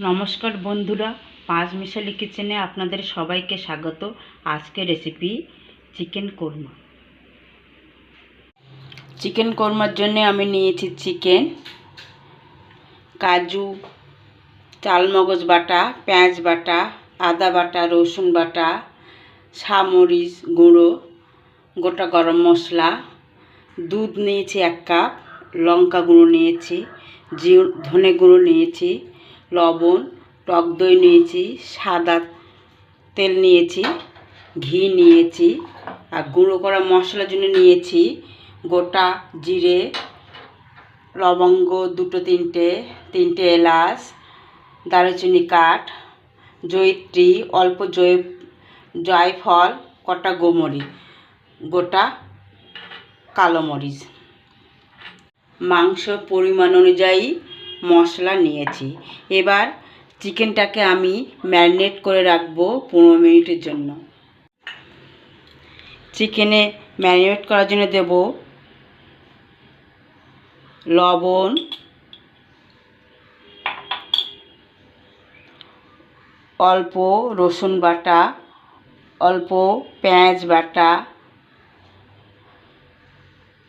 নমস্কার বন্ধুরা, পাঁচ মিশালি কিচেনে আপনাদের সবাইকে স্বাগত। আজকে রেসিপি চিকেন কোরমা। চিকেন কোরমার জন্য আমি নিয়েছি চিকেন, কাজু, চালমগজ বাটা, পেঁয়াজ বাটা, আদা বাটা, রসুন বাটা, মরিচ গুঁড়ো, গোটা গরম মশলা, দুধ নিয়েছি 1 কাপ, লঙ্কা গুঁড়ো নিয়েছি, ধনে গুঁড়ো নিয়েছি, লবণ, টক দই নিয়েছি, সাদা তেল নিয়েছি, ঘি নিয়েছি, আর গুঁড়ো করা মশলার জন্য নিয়েছি গোটা জিরে, লবঙ্গ 2-3টে এলাচ, দারুচিনি কাঠ, জয়িত্রী, অল্প জয়ফল, কটা গোমরিচ, গোটা কালো মরিচ। মাংস পরিমাণ অনুযায়ী মশলা নিয়েছি। এবার চিকেনটাকে আমি ম্যারিনেট করে রাখবো 15 মিনিটের জন্য। চিকেনে ম্যারিনেট করার জন্য দেব লবণ, অল্প রসুন বাটা, অল্প পেঁয়াজ বাটা,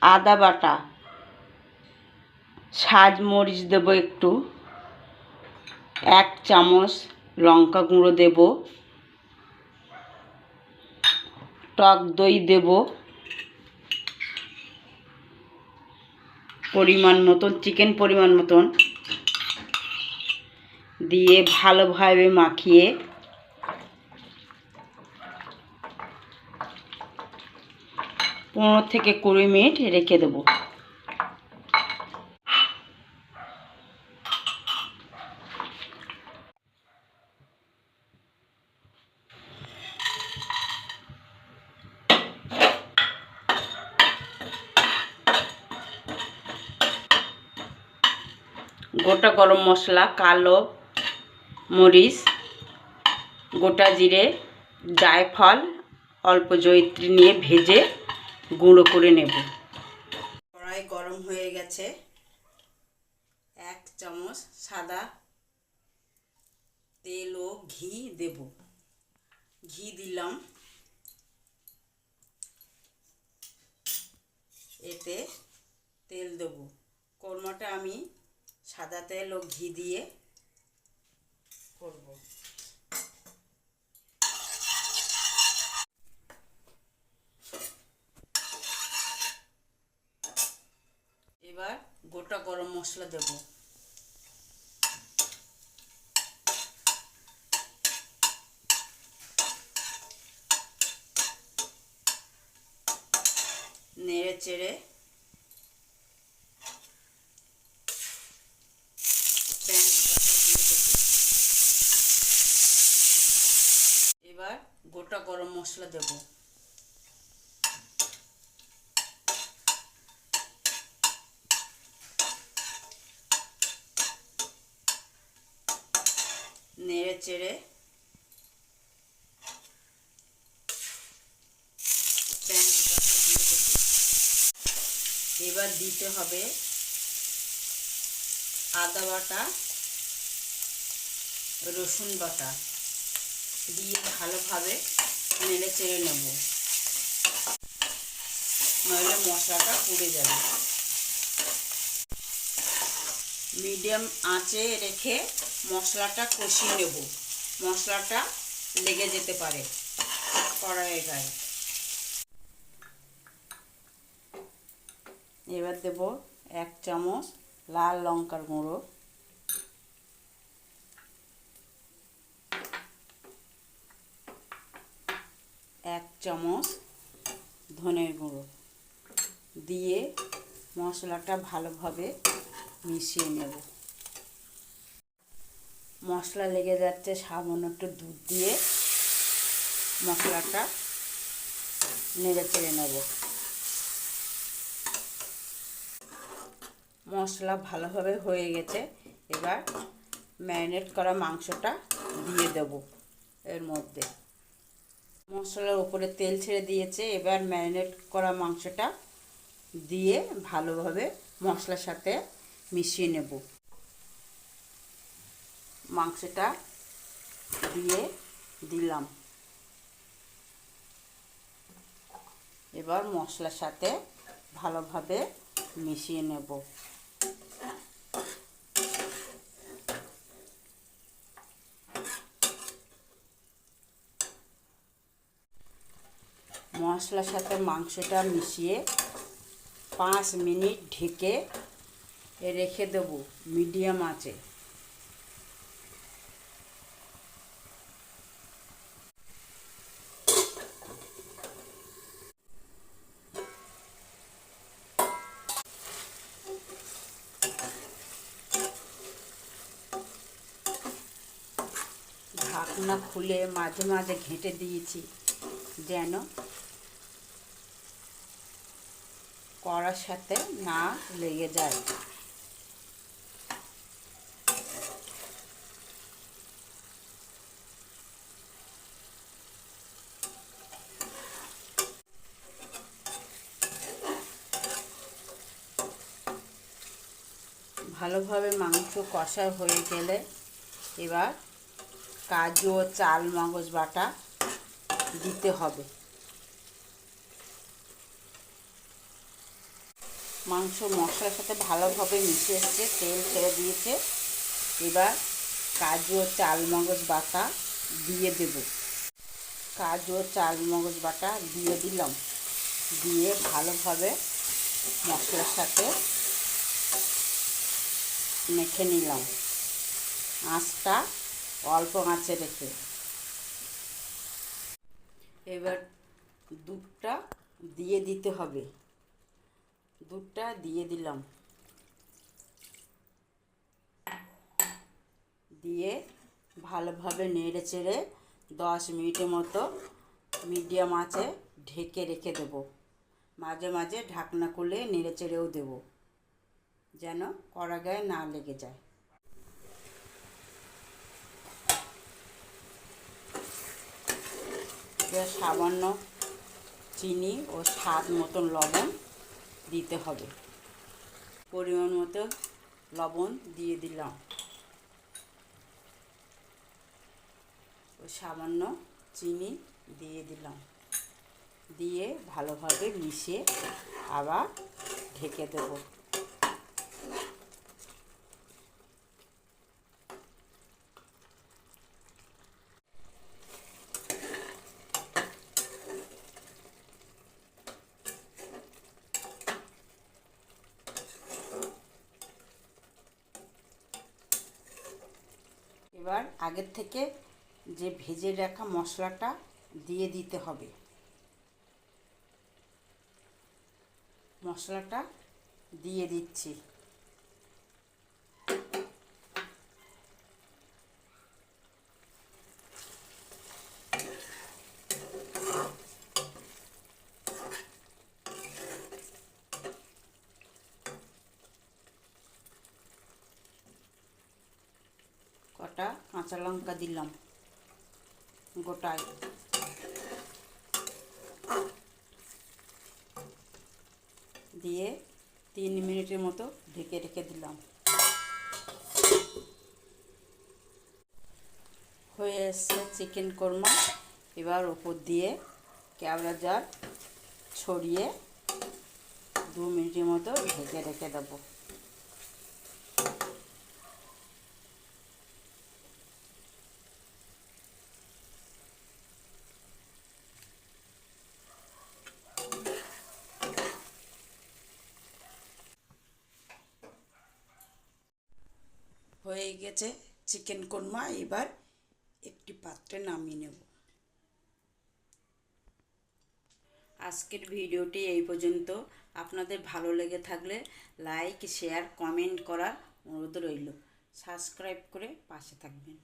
আদা বাটা, মরিচ দেব একটু, 1 চামচ লঙ্কা গুঁড়ো দেব, টক দই দেব পরিমাণ মতন, চিকেন পরিমাণ মতন দিয়ে ভালোভাবে মাখিয়ে পনেরো থেকে 20 মিনিট রেখে দেব। গোটা গরম মশলা, কালো মরিচ, গোটা জিরে, জায়ফল, অল্প জয়িত্রী নিয়ে ভেজে গুঁড়ো করে নেব। কড়াই গরম হয়ে গেছে, 1 চামচ সাদা তেল ও ঘি দেব। ঘি দিলাম, এতে তেল দেব। কোরমাটা আমি সাদা তেল ও ঘি দিয়ে করব। এবার গোটা গরম মশলা দেব, নেড়ে চেড়ে পেঁয়াজ বাটা দিয়ে দেব। এবার গোটা গরম মশলা দেব, নেড়ে চেড়ে পেঁয়াজ বাটা দিয়ে দেব। এবার দিতে হবে আদা বাটা, রসুন বাটা দিয়ে ভালোভাবে নেড়ে চেড়ে নেব, নইলে মশলাটা পুড়ে যাবে। মিডিয়াম আঁচে রেখে মশলাটা কষিয়ে নেব, মশলাটা লেগে যেতে পারে কড়াইয়ের গায়ে। এবার দেব 1 চামচ লাল লঙ্কার গুঁড়ো, 1 চামচ ধনের গুঁড়ো দিয়ে মশলাটা ভালোভাবে মিশিয়ে নেব। মশলা লেগে যাচ্ছে, সামান্য একটু দুধ দিয়ে মশলাটা নেড়ে চেড়ে নেব। মশলা ভালোভাবে হয়ে গেছে, এবার ম্যারিনেট করা মাংসটা দিয়ে দেব এর মধ্যে। মশলার উপরে তেল ছেড়ে দিয়েছে, এবার ম্যারিনেট করা মাংসটা দিয়ে ভালোভাবে মশলার সাথে মিশিয়ে নেব। মাংসটা দিয়ে দিলাম। এবার মশলার সাথে ভালোভাবে মিশিয়ে নেব। মশলার সাথে মাংসটা মিশিয়ে 5 মিনিট ঢেকে রেখে দেব মিডিয়াম আঁচে। ঢাকনা খুলে মাঝে মাঝে ঘেঁটে দিয়েছি যেন কড়ার সাথে না লেগে যায়। ভালোভাবে মাংস কষা হয়ে গেলে এবার কাজু ও চাল মগজ বাটা দিতে হবে। মাংস মশলার সাথে ভালোভাবে মিশে এসছে, তেল ছেড়ে দিয়েছে। এবার কাজু ও চাল মগজ বাটা দিয়ে দেব। কাজু ও চাল মগজ বাটা দিয়ে দিলাম। দিয়ে ভালোভাবে মশলার সাথে মেখে নিলাম, আঁচটা অল্প আঁচে রেখে। এবার দুধটা দিয়ে দিতে হবে। দুধটা দিয়ে দিলাম। দিয়ে ভালোভাবে নেড়ে চেড়ে 10 মিনিটের মতো মিডিয়াম আঁচে ঢেকে রেখে দেব। মাঝে মাঝে ঢাকনা খুলে নেড়ে চেড়েও দেব যেন কড়া গায়ে না লেগে যায়। এবার সামান্য চিনি ও স্বাদ মতন লবণ দিতে হবে। পরিমাণ মতো লবণ দিয়ে দিলাম। ও সামান্য চিনি দিয়ে দিলাম। দিয়ে ভালোভাবে মিশিয়ে আবার ঢেকে দেব। এবার আগের থেকে যে ভেজে রাখা মশলাটা দিয়ে দিতে হবে। মশলাটা দিয়ে দিচ্ছি। কটা কাঁচা লঙ্কা দিলাম গোটায়। দিয়ে 3 মিনিটের মতো ঢেকে রেখে দিলাম। হয়ে এসছে চিকেন কোরমা। এবার উপর দিয়ে কেওড়া জল ছড়িয়ে 2 মিনিটের মতো ঢেকে রেখে দেবো। হয়ে গেছে চিকেন কোরমা। এবার একটি পাত্রে নামিয়ে নেব। আজকের ভিডিওটি এই পর্যন্ত। আপনাদের ভালো লেগে থাকলে লাইক, শেয়ার, কমেন্ট করার অনুরোধ রইল। সাবস্ক্রাইব করে পাশে থাকবেন।